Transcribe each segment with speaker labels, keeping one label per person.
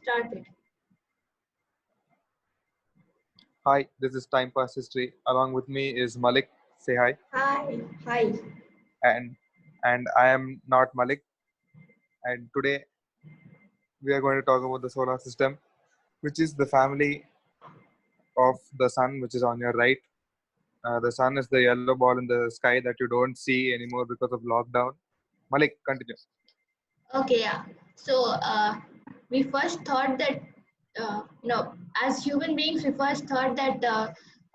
Speaker 1: started.
Speaker 2: Hi, this is Time Pass History. Along with me is Malik. Say hi.
Speaker 1: Hi. Hi.
Speaker 2: And I am not Malik. And today we are going to talk about the solar system, which is the family of the sun, which is on your right. The sun is the yellow ball in the sky that you don't see anymore because of lockdown. Malik, continue.
Speaker 1: Okay, yeah. So we first thought that, as human beings, we first thought that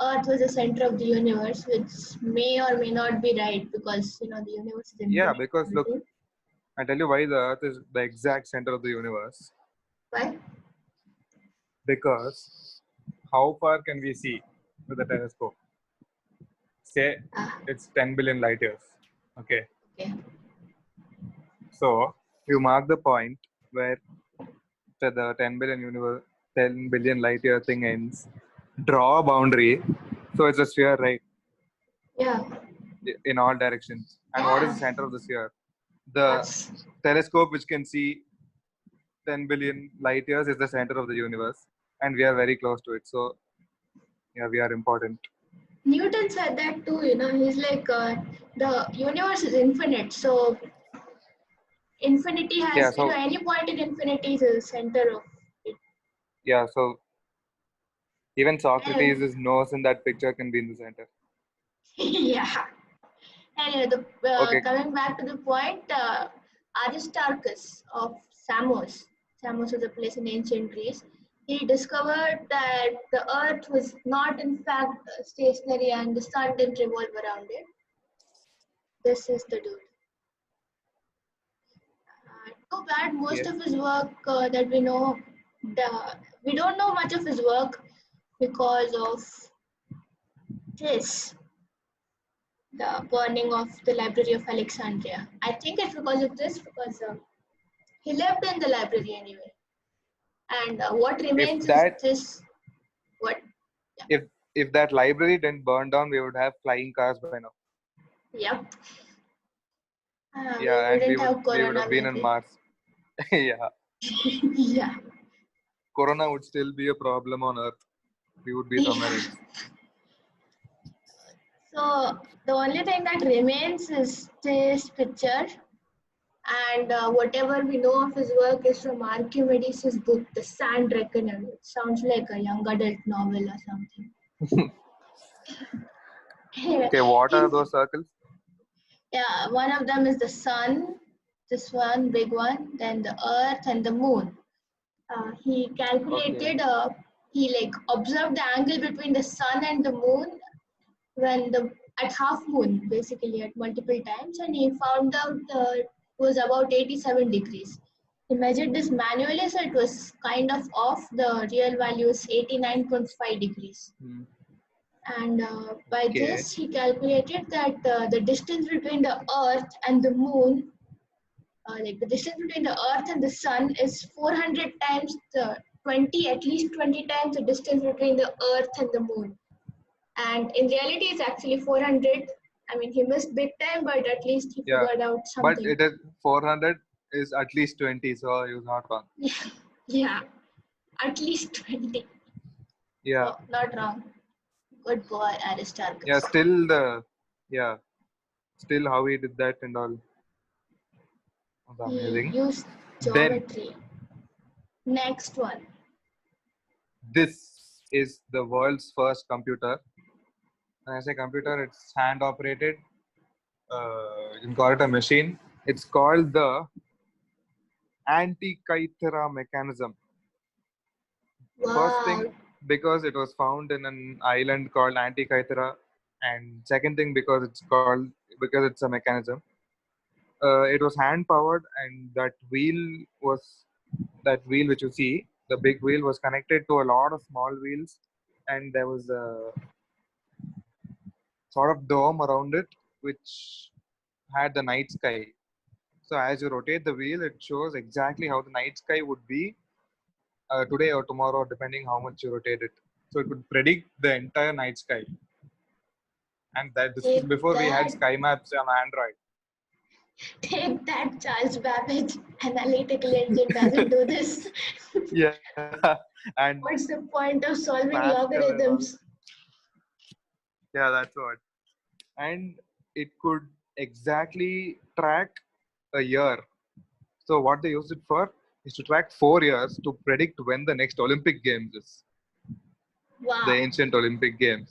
Speaker 1: Earth was the center of the universe, which may or may not be right because, the universe is
Speaker 2: Yeah,
Speaker 1: infinite.
Speaker 2: because
Speaker 1: And
Speaker 2: look,
Speaker 1: everything.
Speaker 2: I tell you why the Earth is the exact center of the universe.
Speaker 1: Why?
Speaker 2: Because how far can we see with a telescope? Say
Speaker 1: Ah,
Speaker 2: it's 10 billion light years. Okay.
Speaker 1: okay.
Speaker 2: So you mark the point where the 10 billion light year thing ends. Draw a boundary. So it's a sphere, right?
Speaker 1: Yeah.
Speaker 2: In all directions. And what is the
Speaker 1: Yeah.
Speaker 2: center of the sphere? The
Speaker 1: Us.
Speaker 2: telescope, which can see 10 billion light years, is the center of the universe. And we are very close to it. So, yeah, we are important.
Speaker 1: Newton said that too. He's like, the universe is infinite, so infinity
Speaker 2: Yeah,
Speaker 1: has,
Speaker 2: so,
Speaker 1: any point in infinity is the center of it.
Speaker 2: yeah, so even
Speaker 1: Anyway,
Speaker 2: Socrates' nose in that picture can be in the center.
Speaker 1: yeah. Anyway,
Speaker 2: Okay,
Speaker 1: coming back to the point, Aristarchus of Samos. Samos is a place in ancient Greece. He discovered that the Earth was not, in fact, stationary and the sun didn't revolve around it. This is the dude. Too bad most
Speaker 2: yes.
Speaker 1: of his work that we know, we don't know much of his work because of this, the burning of the Library of Alexandria. I think it's because of this, because he lived in the library anyway. And what
Speaker 2: If
Speaker 1: remains is
Speaker 2: that
Speaker 1: this, what, yeah,
Speaker 2: if if that library didn't burn down, we would have flying cars by now.
Speaker 1: yep. We
Speaker 2: Yeah, and
Speaker 1: wouldn't have
Speaker 2: we would
Speaker 1: corona
Speaker 2: have been on
Speaker 1: maybe.
Speaker 2: Mars. Yeah,
Speaker 1: Yeah.
Speaker 2: Corona would still be a problem on Earth. We would be somewhere
Speaker 1: Yeah.
Speaker 2: else.
Speaker 1: So the only thing that remains is this picture. And whatever we know of his work is from Archimedes' book, The Sand Reckoner. It sounds like a young adult novel or something. Anyway,
Speaker 2: Okay, what are
Speaker 1: he's,
Speaker 2: those circles?
Speaker 1: yeah, one of them is the sun, this one, big one, then the earth and the moon. He
Speaker 2: Okay.
Speaker 1: calculated, he like observed the angle between the sun and the moon when at half moon, basically at multiple times, and he found out it was about 87 degrees. He measured this manually, so it was kind of off. The real value is 89.5 degrees.
Speaker 2: Hmm.
Speaker 1: And by
Speaker 2: Okay.
Speaker 1: this, he calculated that the distance between the Earth and the Moon, like the distance between the Earth and the Sun, is 400 times at least 20 times the distance between the Earth and the Moon. And in reality, it's actually 400. I mean, he missed big time, but at least he
Speaker 2: Yeah,
Speaker 1: figured out
Speaker 2: but
Speaker 1: something.
Speaker 2: it is 400 is at least 20, so he was not wrong.
Speaker 1: Yeah, at least 20.
Speaker 2: Yeah,
Speaker 1: So, not wrong. Good boy,
Speaker 2: yeah.
Speaker 1: Aristarchus.
Speaker 2: Yeah, still how he did that and all was
Speaker 1: He
Speaker 2: amazing.
Speaker 1: used
Speaker 2: Then
Speaker 1: geometry. Next one.
Speaker 2: this is the world's first computer. When I say computer, it's hand operated. You can call it a machine. It's called the Antikythera mechanism. First thing,
Speaker 1: Wow.
Speaker 2: because it was found in an island called Antikythera, and second thing, because it's a mechanism. It was hand powered, and that wheel which you see, the big wheel was connected to a lot of small wheels, and there was a sort of dome around it, which had the night sky. So as you rotate the wheel, it shows exactly how the night sky would be today or tomorrow, depending how much you rotate it. So it would predict the entire night sky. And that this is
Speaker 1: Take
Speaker 2: before we had
Speaker 1: that.
Speaker 2: sky maps on Android.
Speaker 1: Take that, Charles Babbage. Analytical engine doesn't do this.
Speaker 2: Yeah, and
Speaker 1: What's the point of solving
Speaker 2: Pascal and all.
Speaker 1: logarithms?
Speaker 2: Yeah, that's what. And it could exactly track a year. So what they used it for is to track 4 years to predict when the next Olympic Games is. The
Speaker 1: Wow,
Speaker 2: ancient Olympic Games.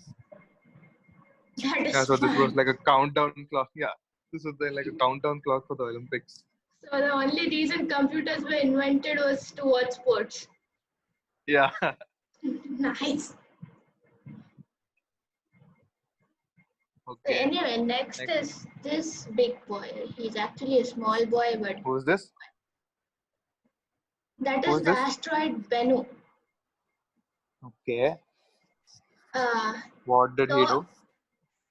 Speaker 1: that
Speaker 2: Yeah,
Speaker 1: is
Speaker 2: so this was
Speaker 1: fun.
Speaker 2: like a countdown clock. Yeah, this was like a countdown clock for the Olympics.
Speaker 1: So the only reason computers were invented was to watch sports.
Speaker 2: Yeah.
Speaker 1: Nice. So
Speaker 2: Okay.
Speaker 1: anyway, next
Speaker 2: Next,
Speaker 1: is this big boy. He's actually a small boy, but
Speaker 2: who's this?
Speaker 1: that is
Speaker 2: Who's
Speaker 1: the
Speaker 2: this?
Speaker 1: asteroid Bennu.
Speaker 2: Okay.
Speaker 1: Uh,
Speaker 2: What did he
Speaker 1: so
Speaker 2: do?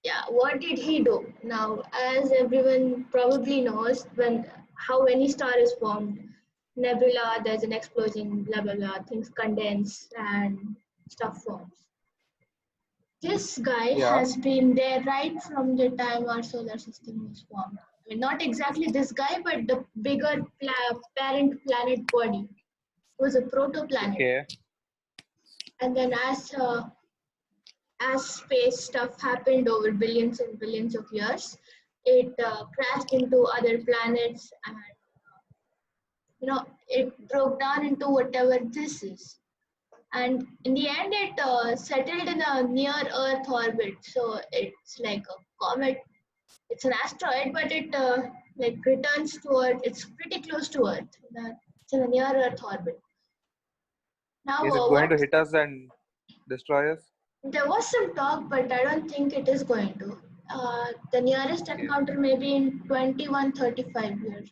Speaker 1: yeah, what did he do? Now, as everyone probably knows, when how any star is formed, nebula, there's an explosion, blah blah blah, things condense and stuff forms. This guy
Speaker 2: Yeah.
Speaker 1: has been there right from the time our solar system was formed. I mean, not exactly this guy, but the bigger parent planet body was a protoplanet.
Speaker 2: Okay.
Speaker 1: And then as space stuff happened over billions and billions of years, it crashed into other planets, and it broke down into whatever this is. And in the end, it settled in a near Earth orbit. So it's like a comet. It's an asteroid, but it like returns to Earth. It's pretty close to Earth. It's in a near Earth orbit. Now,
Speaker 2: Is it going to
Speaker 1: what
Speaker 2: hit us and destroy us?
Speaker 1: there was some talk, but I don't think it is going to. The nearest
Speaker 2: Okay.
Speaker 1: encounter may be in 2135 years.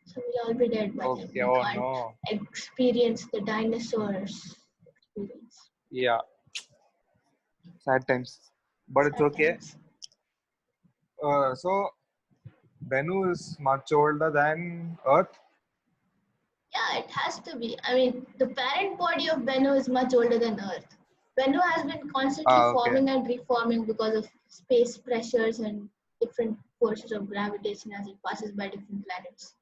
Speaker 1: So we'll all be dead by then.
Speaker 2: Okay.
Speaker 1: We
Speaker 2: Oh
Speaker 1: can't
Speaker 2: no.
Speaker 1: experience the dinosaurs experience.
Speaker 2: Yeah. Sad times. But it's
Speaker 1: Sad
Speaker 2: okay.
Speaker 1: times.
Speaker 2: So Bennu is much older than Earth.
Speaker 1: Yeah, it has to be. I mean, the parent body of Bennu is much older than Earth. Bennu has been constantly
Speaker 2: Okay.
Speaker 1: forming and reforming because of space pressures and different forces of gravitation as it passes by different planets.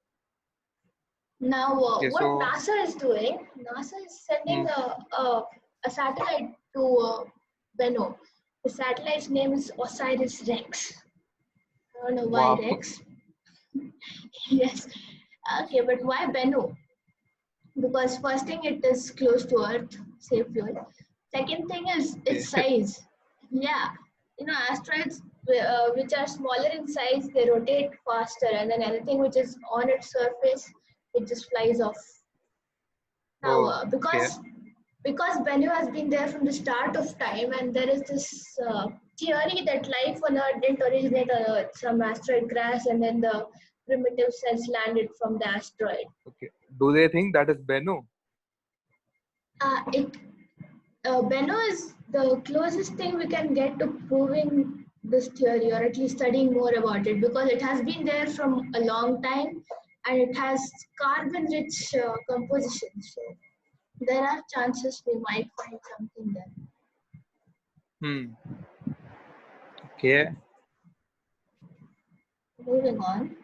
Speaker 1: Now,
Speaker 2: Okay.
Speaker 1: what
Speaker 2: So.
Speaker 1: NASA is doing, NASA is
Speaker 2: Hmm.
Speaker 1: sending a satellite to Bennu. The satellite's name is Osiris Rex. I don't know why
Speaker 2: Wow.
Speaker 1: Rex. Yes. Okay, but why Bennu? Because first thing, it is close to Earth, safe fuel. Second thing is
Speaker 2: Okay.
Speaker 1: its size. Yeah, asteroids which are smaller in size, they rotate faster, and then anything which is on its surface, it just flies off. Now,
Speaker 2: Oh. Okay.
Speaker 1: because Bennu has been there from the start of time, and there is this theory that life on Earth didn't originate on Earth. Some asteroid crashed, and then the primitive cells landed from the asteroid.
Speaker 2: Okay. Do they think that is Bennu?
Speaker 1: It Bennu is the closest thing we can get to proving this theory, or at least studying more about it, because it has been there from a long time, and it has carbon-rich composition. So there are chances we might find something there.
Speaker 2: Hmm. Okay.
Speaker 1: Moving on.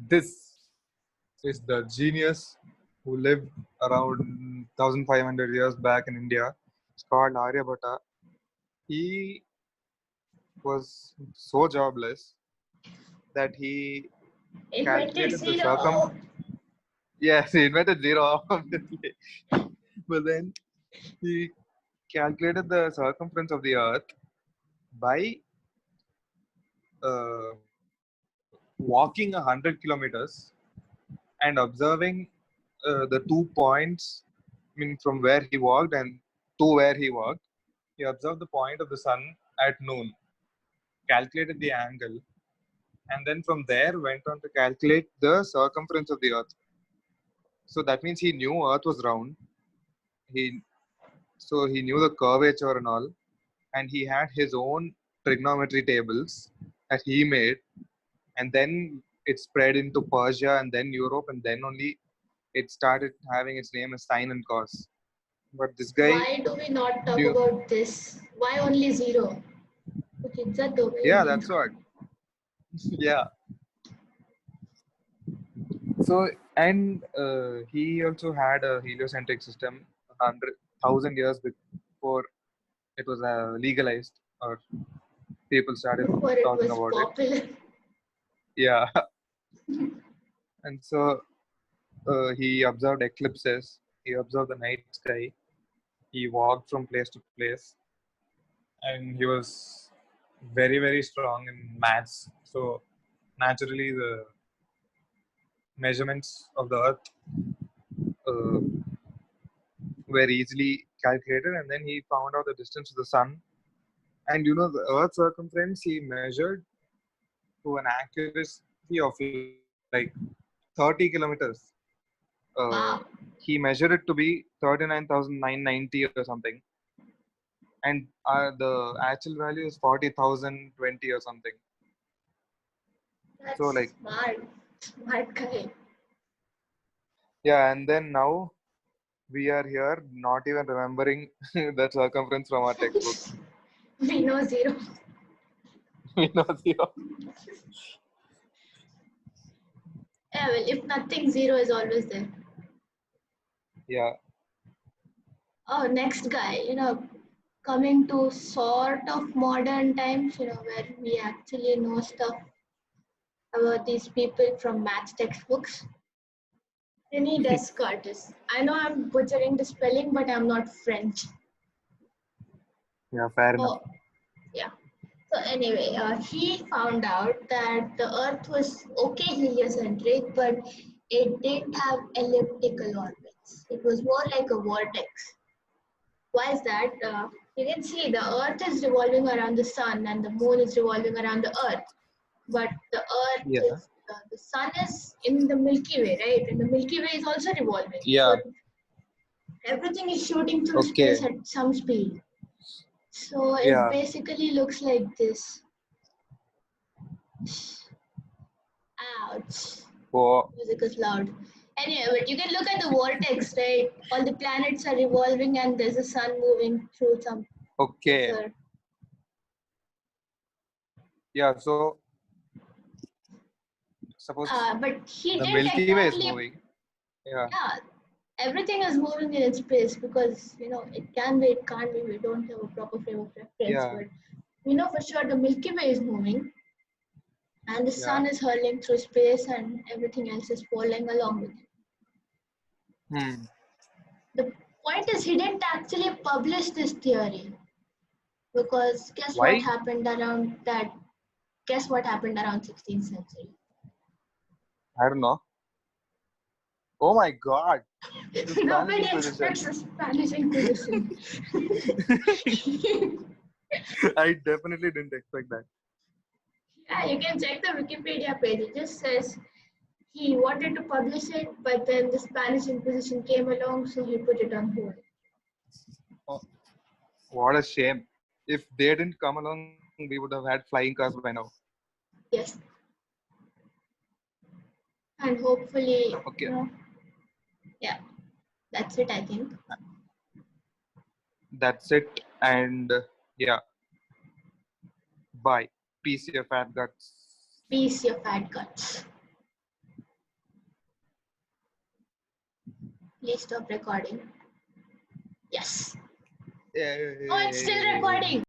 Speaker 2: This is the genius who lived around 1500 years back in India. It's called Aryabhatta. He was so jobless that he
Speaker 1: Invented
Speaker 2: calculated the
Speaker 1: zero.
Speaker 2: Yes, he invented zero, obviously. But then he calculated the circumference of the Earth by uh, walking 100 kilometers and observing the 2 points. I mean, from where he walked and to where he walked. He observed the point of the sun at noon, calculated the angle, and then from there went on to calculate the circumference of the Earth. So that means he knew Earth was round. He he knew the curvature and all, and he had his own trigonometry tables that he made, and then it spread into Persia and then Europe, and then only it started having its name as sine and cos. But this guy,
Speaker 1: Why do we not talk
Speaker 2: you,
Speaker 1: about this? Why only zero? Okay,
Speaker 2: yeah, that's what. Yeah. So, and he also had a heliocentric system 100,000 years before it was legalized or people started
Speaker 1: Before it
Speaker 2: talking
Speaker 1: was
Speaker 2: about it.
Speaker 1: popular.
Speaker 2: Yeah. And so he observed eclipses, he observed the night sky, he walked from place to place, and he was very, very strong in maths. So, naturally, the measurements of the earth uh, were easily calculated, and then he found out the distance to the sun. And the earth's circumference he measured to an accuracy of like 30 kilometers.
Speaker 1: Wow.
Speaker 2: He measured it to be 39,990 or something, and the actual value is 40,020 or something. So,
Speaker 1: That's
Speaker 2: like,
Speaker 1: smart. Smart guy.
Speaker 2: yeah, and then now we are here not even remembering that circumference from our textbooks.
Speaker 1: We know zero.
Speaker 2: We know zero.
Speaker 1: Yeah, well, if nothing, zero is always there.
Speaker 2: Yeah.
Speaker 1: Oh, next guy, coming to sort of modern times, where we actually know stuff about these people from math textbooks. René Descartes. I know I'm butchering the spelling, but I'm not French.
Speaker 2: Yeah, fair enough.
Speaker 1: Oh, yeah. So anyway, he found out that the Earth was okay heliocentric, but it didn't have elliptical orbits. It was more like a vortex. Why is that? You can see the Earth is revolving around the Sun and the Moon is revolving around the Earth. But
Speaker 2: Yeah.
Speaker 1: the Sun is in the Milky Way, right? And the Milky Way is also revolving.
Speaker 2: Yeah.
Speaker 1: So everything is shooting through space
Speaker 2: Okay.
Speaker 1: at some speed. So it
Speaker 2: Yeah.
Speaker 1: basically looks like this. Ouch.
Speaker 2: Oh,
Speaker 1: Music is loud. Anyway, but you can look at the vortex, right? All the planets are revolving and there's a sun moving through some
Speaker 2: okay.
Speaker 1: ether.
Speaker 2: Yeah. So, suppose
Speaker 1: But he
Speaker 2: the
Speaker 1: didn't
Speaker 2: Milky Way is
Speaker 1: exactly,
Speaker 2: moving. Yeah.
Speaker 1: yeah, everything is moving in its space because, it can be, it can't be. We don't have a proper frame of reference,
Speaker 2: Yeah.
Speaker 1: but we know for sure the Milky Way is moving and the
Speaker 2: Yeah.
Speaker 1: sun is hurling through space and everything else is following along with it.
Speaker 2: Hmm.
Speaker 1: The point is, he didn't actually publish this theory because
Speaker 2: Why?
Speaker 1: guess what happened around 16th century.
Speaker 2: I don't know. Oh my God. The Spanish
Speaker 1: Nobody
Speaker 2: Inquisition.
Speaker 1: expects a Spanish Inquisition.
Speaker 2: I definitely didn't expect that.
Speaker 1: Yeah, you can check the Wikipedia page. It just says he wanted to publish it, but then the Spanish Inquisition came along, so he put it on hold.
Speaker 2: Oh, what a shame. If they didn't come along, we would have had flying cars by now.
Speaker 1: Yes, and hopefully,
Speaker 2: Okay.
Speaker 1: yeah, that's it. I think.
Speaker 2: That's it. And yeah, bye. Peace, your fat guts.
Speaker 1: Peace, your fat guts. Please stop recording. Yes. Oh, it's still
Speaker 2: Yay.
Speaker 1: recording.